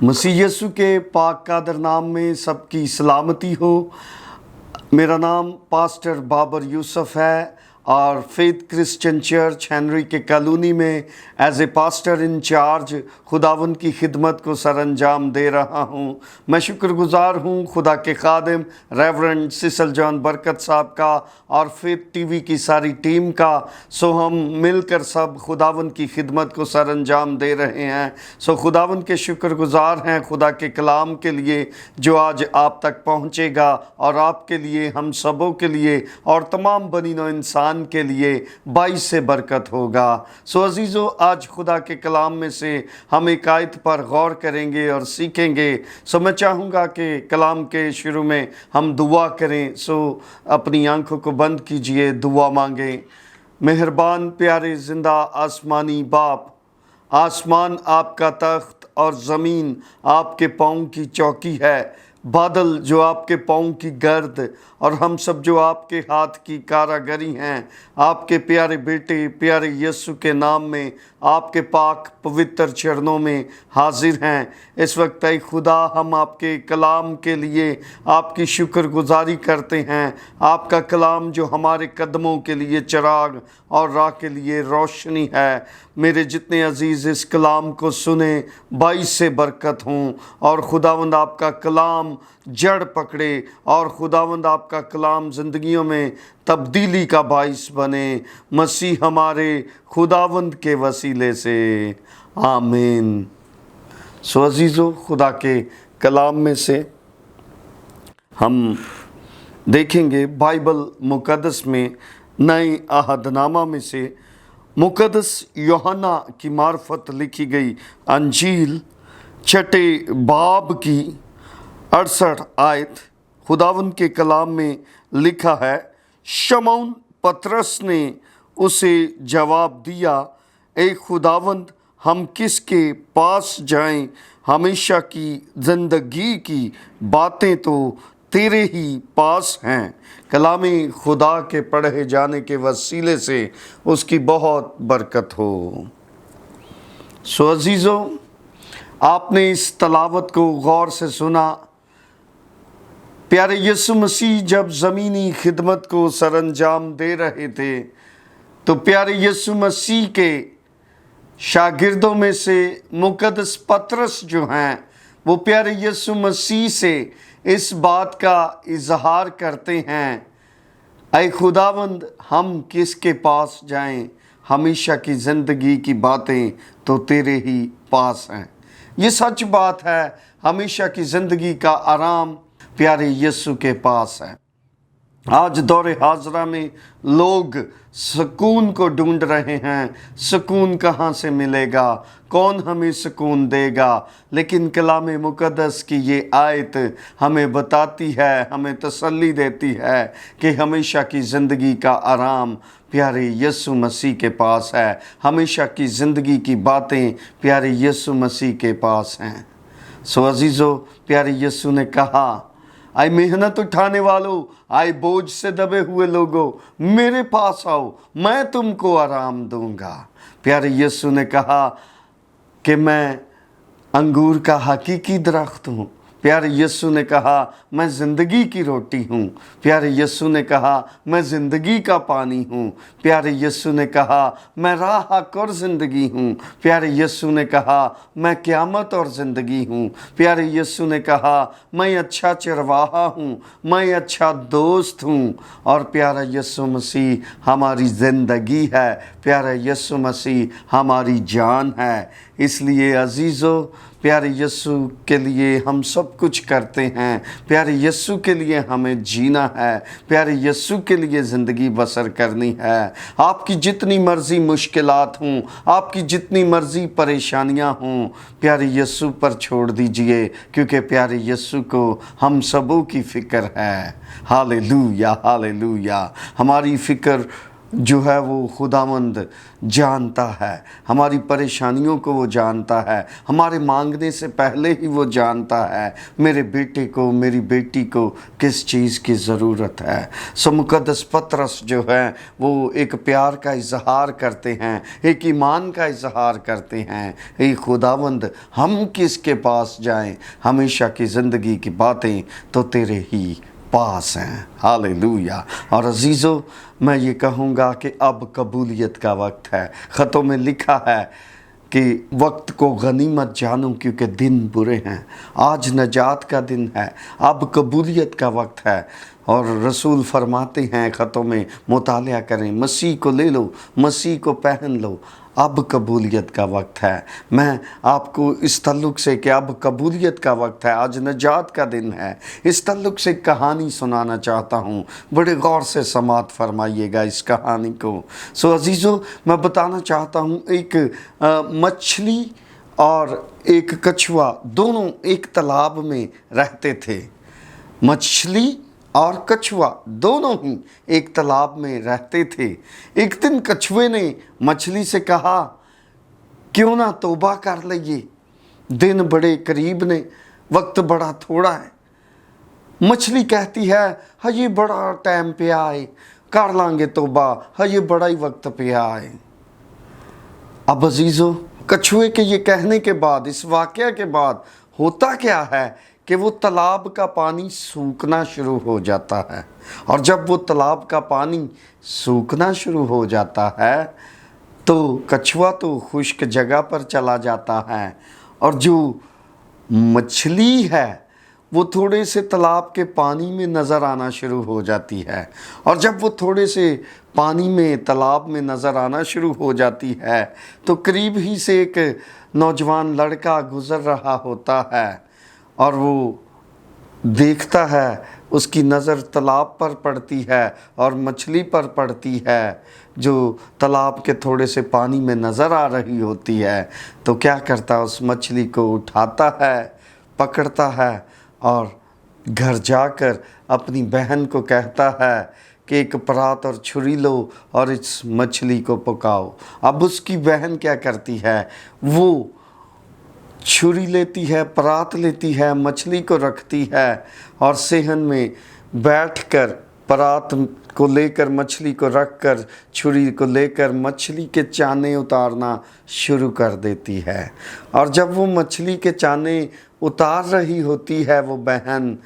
मसीह यीशु के पाक कादर नाम में सबकी सलामती हो। मेरा नाम पास्टर बाबर यूसुफ है और फेथ क्रिश्चियन चर्च हेनरी के कॉलोनी में as a pastor in charge खुदावंद की खिदमत को सर अंजाम दे रहा हूँ। मैं शुक्रगुजार हूँ खुदा के खादिम रेवरेंड सिसल जॉन बरकत साहब का और फेथ टीवी की सारी टीम का। सो हम मिलकर सब खुदावंद की खिदमत को सर अंजाम दे रहे हैं। सो खुदावंद के शुक्रगुजार हैं खुदा के कलाम के लिए जो आज आप तक पहुँचेगा और आपके लिए, हम सबों के लिए और तमाम बनीनो इंसान के लिए बाइस से बरकत होगा। सो अजीज़ों, आज खुदा के कलाम में से हम एक आयत पर गौर करेंगे और सीखेंगे। सो मैं चाहूँगा कि कलाम के शुरू में हम दुआ करें। सो अपनी आंखों को बंद कीजिए, दुआ मांगें। मेहरबान प्यारे जिंदा आसमानी बाप, आसमान आपका तख्त और ज़मीन आपके पाँव की चौकी है, बादल जो आपके पाँव की गर्द और हम सब जो आपके हाथ की कारागरी हैं। आपके प्यारे बेटे प्यारे यीशु के नाम में आपके पाक पवित्र चरणों में हाजिर हैं। इस वक्त ऐ खुदा, हम आपके कलाम के लिए आपकी शुक्रगुजारी करते हैं। आपका कलाम जो हमारे कदमों के लिए चिराग और राह के लिए रोशनी है। मेरे जितने अजीज़ इस कलाम को सुने, बाइस से बरकत हों और खुदावंद आपका कलाम जड़ पकड़े और खुदावंद आपका कलाम ज़िंदगियों में तब्दीली का बाइस बने। मसीह हमारे खुदावंद के वसीले से, आमीन। सो अजीज़ों, खुदा के कलाम में से हम देखेंगे बाइबल मुक़द्दस में नए अहदनामा में से मुक़द्दस यूहन्ना की मार्फत लिखी गई अंजील छठे बाब की 68 आयत खुदावंद के कलाम में लिखा है। शमौन पतरस ने उसे जवाब दिया, ए खुदावंद, हम किसके पास जाएं? हमेशा की ज़िंदगी की बातें तो तेरे ही पास हैं। कलामी खुदा के पढ़े जाने के वसीले से उसकी बहुत बरकत हो। सो अजीज़ों, आपने इस तलावत को गौर से सुना। प्यारे यीशु मसीह जब ज़मीनी खिदमत को सरअंजाम दे रहे थे तो प्यारे यीशु मसीह के शागिर्दों में से मुक़द्दस पतरस जो हैं वो प्यारे यीशु मसीह से इस बात का इजहार करते हैं, ऐ खुदावंद, हम किसके पास जाएं? हमेशा की ज़िंदगी की बातें तो तेरे ही पास हैं। ये सच बात है, हमेशा की ज़िंदगी का आराम प्यारे यीशु के पास है। आज दौरे हाजरा में लोग सुकून को ढूंढ रहे हैं। सुकून कहाँ से मिलेगा? कौन हमें सुकून देगा? लेकिन कलाम मुक़द्दस की ये आयत हमें बताती है, हमें तसल्ली देती है कि हमेशा की ज़िंदगी का आराम प्यारे यीशु मसीह के पास है। हमेशा की ज़िंदगी की बातें प्यारे यीशु मसीह के पास हैं। सो अजीज़ों, प्यारे यीशु ने कहा, आए मेहनत उठाने वालों, आए बोझ से दबे हुए लोगों, मेरे पास आओ, मैं तुमको आराम दूंगा। प्यारे यीशु ने कहा कि मैं अंगूर का हकीकी दरख्त हूँ। प्यारे यीशु ने कहा, मैं ज़िंदगी की रोटी हूँ। प्यारे यीशु ने कहा, मैं ज़िंदगी का पानी हूँ। प्यारे यीशु ने कहा, मैं राह हक और ज़िंदगी हूँ। प्यारे यीशु ने कहा, मैं क़यामत और ज़िंदगी हूँ। प्यारे यीशु ने कहा, मैं अच्छा चरवाहा हूँ, मैं अच्छा दोस्त हूँ। और प्यारा यीशु मसीह हमारी ज़िंदगी है। प्यारा यीशु मसीह हमारी जान है। इसलिए अजीज़ों, प्यारे यीशु के लिए हम सब कुछ करते हैं। प्यारे यीशु के लिए हमें जीना है। प्यारे यीशु के लिए ज़िंदगी बसर करनी है। आपकी जितनी मर्ज़ी मुश्किलात हों, आपकी जितनी मर्ज़ी परेशानियां हों, प्यारे यीशु पर छोड़ दीजिए, क्योंकि प्यारे यीशु को हम सबों की फ़िक्र है। Hallelujah, hallelujah. हमारी फ़िक्र जो है वो खुदावंद जानता है, हमारी परेशानियों को वो जानता है, हमारे मांगने से पहले ही वो जानता है मेरे बेटे को, मेरी बेटी को किस चीज़ की ज़रूरत है। सो मुक़द्दस पतरस जो है वो एक प्यार का इजहार करते हैं, एक ईमान का इजहार करते हैं। ए खुदावंद, हम किसके पास जाएं? हमेशा की ज़िंदगी की बातें तो तेरे ही पास हैं। हालेलुया। और अजीज़ों, मैं ये कहूँगा कि अब कबूलियत का वक्त है। ख़तों में लिखा है कि वक्त को गनीमत जानो क्योंकि दिन बुरे हैं। आज नजात का दिन है, अब कबूलियत का वक्त है। और रसूल फरमाते हैं ख़तों में, मुतालिया करें, मसीह को ले लो, मसीह को पहन लो, अब कबूलियत का वक्त है। मैं आपको इस तल्लुक़ से कि अब कबूलियत का वक्त है, आज नजात का दिन है, इस तल्लुक़ से कहानी सुनाना चाहता हूँ। बड़े गौर से समात फरमाइएगा इस कहानी को। सो अजीज़ों, मैं बताना चाहता हूँ, एक मछली और एक कछुआ दोनों एक तालाब में रहते थे। मछली और कछुआ दोनों ही एक तालाब में रहते थे। एक दिन कछुए ने मछली से कहा, क्यों ना तौबा कर लइए, दिन बड़े करीब ने, वक्त बड़ा थोड़ा है। मछली कहती है, हजे बड़ा टाइम पिया है, कर लांगे तौबा, हजे बड़ा ही वक्त पिया है। अब अजीज़ों, कछुए के ये कहने के बाद, इस वाक़या के बाद होता क्या है कि वो तालाब का पानी सूखना शुरू हो जाता है। और जब वो तालाब का पानी सूखना शुरू हो जाता है तो कछुआ तो खुश्क जगह पर चला जाता है, और जो मछली है वो थोड़े से तालाब के पानी में नज़र आना शुरू हो जाती है। और जब वो थोड़े से पानी में, तालाब में नज़र आना शुरू हो जाती है तो करीब ही से एक नौजवान लड़का गुज़र रहा होता है, और वो देखता है, उसकी नज़र तालाब पर पड़ती है और मछली पर पड़ती है जो तालाब के थोड़े से पानी में नज़र आ रही होती है। तो क्या करता, उस मछली को उठाता है, पकड़ता है और घर जाकर अपनी बहन को कहता है कि एक परात और छुरी लो और इस मछली को पकाओ। अब उसकी बहन क्या करती है, वो छुरी लेती है, परात लेती है, मछली को रखती है और सेहन में बैठकर परात को लेकर, मछली को रखकर, छुरी को लेकर मछली के चाने उतारना शुरू कर देती है। और जब वो मछली के चाने उतार रही होती है वो बहन,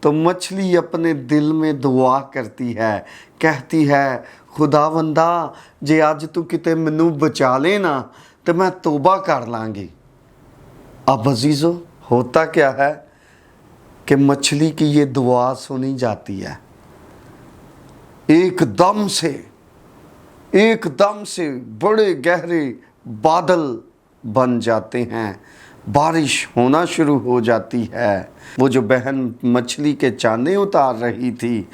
तो मछली अपने दिल में दुआ करती है, कहती है, खुदावंदा जे अज तू किते मैनू बचा लेना तो मैं तौबा कर लांगी। अब अजीज़ों, होता क्या है कि मछली की ये दुआ सुनी जाती है। एकदम से बड़े गहरे बादल बन जाते हैं, बारिश होना शुरू हो जाती है। वो जो बहन मछली के चाने उतार रही थी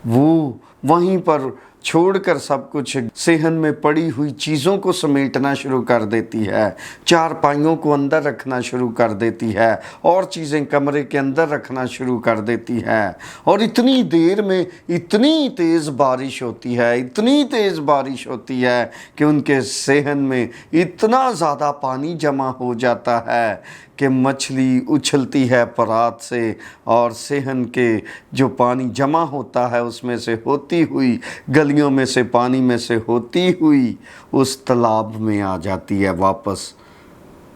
वो वहीं पर छोड़कर सब कुछ सेहन में पड़ी हुई चीज़ों को समेटना शुरू कर देती है, चारपाइयों को अंदर रखना शुरू कर देती है और चीज़ें कमरे के अंदर रखना शुरू कर देती है। और इतनी देर में इतनी तेज़ बारिश होती है, इतनी तेज़ बारिश होती है कि उनके सेहन में इतना ज़्यादा पानी जमा हो जाता है कि मछली उछलती है परात से और सेहन के जो पानी जमा होता है उसमें से होती हुई, गलियों में से, पानी में से होती हुई उस तालाब में आ जाती है वापस,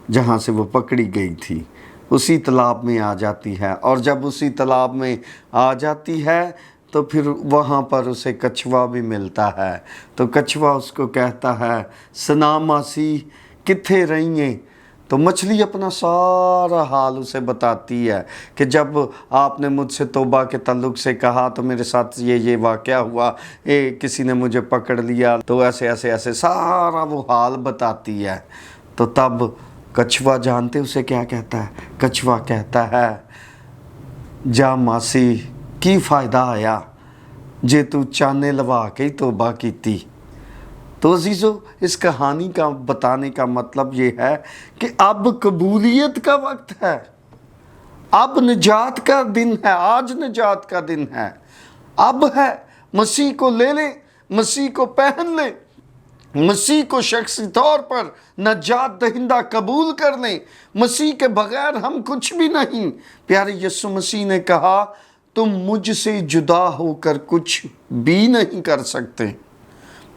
जहाँ से वो पकड़ी गई थी उसी तालाब में आ जाती है। और जब उसी तालाब में आ जाती है तो फिर वहाँ पर उसे कछुआ भी मिलता है। तो कछुआ उसको कहता है, सना मासी कित्थे रही हैं? तो मछली अपना सारा हाल उसे बताती है कि जब आपने मुझसे तौबा के ताल्लुक़ से कहा तो मेरे साथ ये वाक़या हुआ, किसी ने मुझे पकड़ लिया, तो ऐसे सारा वो हाल बताती है। तो तब कछुआ जानते उसे क्या कहता है? कछुआ कहता है, जा मासी की फ़ायदा आया जे तू चाने लवा के तौबा कीती। तो अजीज़ों, इस कहानी का बताने का मतलब ये है कि अब कबूलियत का वक्त है, अब निजात का दिन है, आज निजात का दिन है, अब है। मसीह को ले लें, मसीह को पहन लें, मसीह को शख्सी तौर पर नजात दहिंदा कबूल कर लें। मसीह के बगैर हम कुछ भी नहीं। प्यारे यीशु मसीह ने कहा, तुम मुझसे जुदा होकर कुछ भी नहीं कर सकते।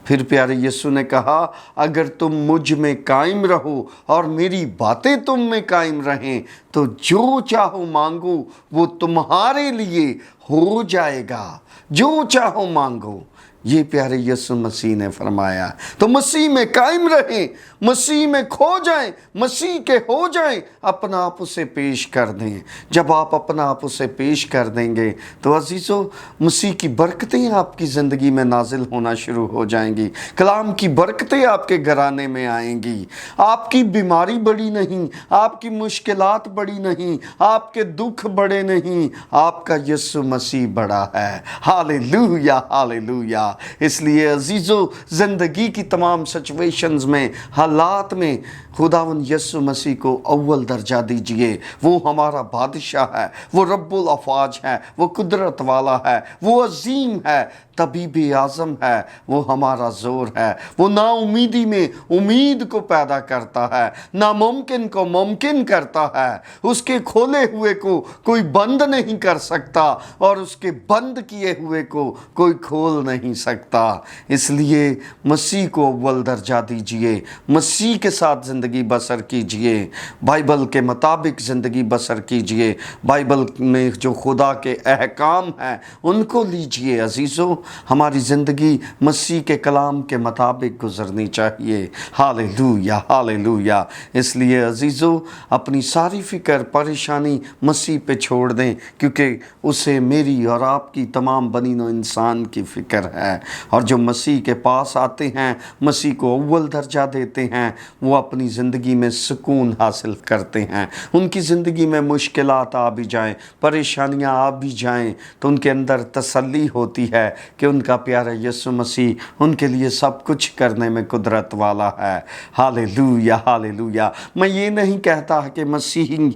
फिर प्यारे यीशु ने कहा, अगर तुम मुझ में कायम रहो और मेरी बातें तुम में कायम रहें तो जो चाहो मांगो वो तुम्हारे लिए हो जाएगा। जो चाहो मांगो, ये प्यारे यीशु मसीह ने फरमाया। तो मसीह में कायम रहें, मसीह में खो जाएं, मसीह के हो जाएं, अपना आप उसे पेश कर दें। जब आप अपना आप उसे पेश कर देंगे तो अजीज़ों, मसीह की बरकतें आपकी ज़िंदगी में नाजिल होना शुरू हो जाएंगी। कलाम की बरकतें आपके घराने में आएंगी। आपकी बीमारी बड़ी नहीं, आपकी मुश्किलात बड़ी नहीं, आपके दुख बड़े नहीं, आपका यीशु मसीह बड़ा है। Hallelujah, hallelujah. इसलिए अजीज़ों, ज़िंदगी की तमाम सिचुएशंस में, हालात में खुदावन यीशु मसीह को अव्वल दर्जा दीजिए। वो हमारा बादशाह है, वो रब्बुल अफ़ाज है, वो कुदरत वाला है, वो अजीम है, तबीब आज़म है, वो हमारा ज़ोर है। वो नाउमीदी में उम्मीद को पैदा करता है, नामुमकिन को मुमकिन करता है। उसके खोले हुए को कोई बंद नहीं कर सकता और उसके बंद किए हुए को कोई खोल नहीं सकता। इसलिए मसीह को अव्वल दर्जा दीजिए, मसीह के साथ ज़िंदगी बसर कीजिए, बाइबल के मुताबिक ज़िंदगी बसर कीजिए, बाइबल में जो खुदा के अहकाम हैं उनको लीजिए। अजीज़ों, हमारी ज़िंदगी मसीह के कलाम के मुताबिक गुजरनी चाहिए। Hallelujah, hallelujah. इसलिए अजीज़ों, अपनी सारी फ़िक्र परेशानी मसीह पे छोड़ दें, क्योंकि उसे मेरी और आपकी तमाम बनी नौ इंसान की फ़िक्र है। और जो मसीह के पास आते हैं, मसीह को अव्वल दर्जा देते हैं, वो अपनी ज़िंदगी में सुकून हासिल करते हैं। उनकी ज़िंदगी में मुश्किलात आ भी जाएं, परेशानियां आ भी जाएं, तो उनके अंदर तसल्ली होती है कि उनका प्यारा यीशु मसीह उनके लिए सब कुछ करने में कुदरत वाला है। Hallelujah, hallelujah. मैं ये नहीं कहता कि मसीही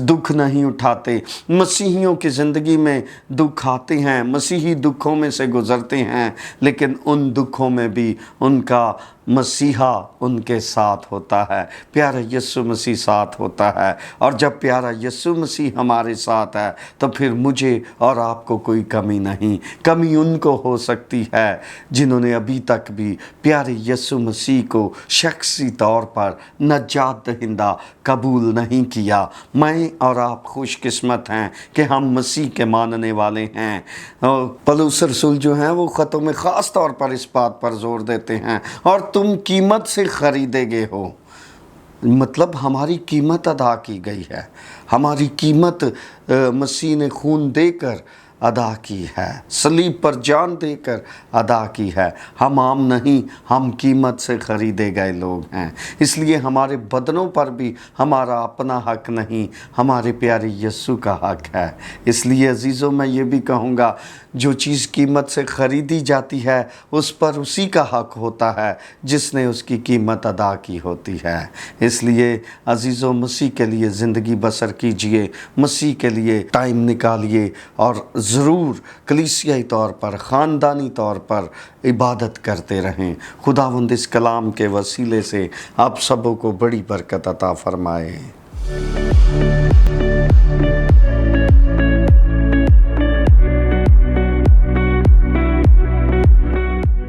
दुख नहीं उठाते। मसीहियों की ज़िंदगी में दुख आते हैं, मसीही दुखों में से गुज़रते हैं, लेकिन उन दुखों में भी उनका मसीहा उनके साथ होता है, प्यारा यीशु मसीह साथ होता है। और जब प्यारा यीशु मसीह हमारे साथ है तो फिर मुझे और आपको कोई कमी नहीं। कमी उनको हो सकती है जिन्होंने अभी तक भी प्यारे यीशु मसीह को शख्सी तौर पर नजात दहिंदा कबूल नहीं किया। मैं और आप खुशकिस्मत हैं कि हम मसीह के मानने वाले हैं। पौलुस रसूल जो हैं वो ख़तों में ख़ास तौर पर इस बात पर जोर देते हैं, और तुम कीमत से ख़रीदे गए हो। मतलब हमारी कीमत अदा की गई है, हमारी कीमत मसीह ने खून देकर अदा की है, सलीब पर जान देकर अदा की है। हम आम नहीं, हम कीमत से ख़रीदे गए लोग हैं। इसलिए हमारे बदनों पर भी हमारा अपना हक नहीं, हमारे प्यारे यीशु का हक है। इसलिए अजीज़ों, मैं ये भी कहूँगा, जो चीज़ कीमत से ख़रीदी जाती है उस पर उसी का हक होता है जिसने उसकी कीमत अदा की होती है। इसलिए अजीज़ों, मसीह के लिए ज़िंदगी बसर कीजिए, मसीह के लिए टाइम निकालिए और ज़रूर कलीसियाई तौर पर, ख़ानदानी तौर पर इबादत करते रहें। खुदावंद इस कलाम के वसीले से आप सबों को बड़ी बरकत अता फ़रमाए।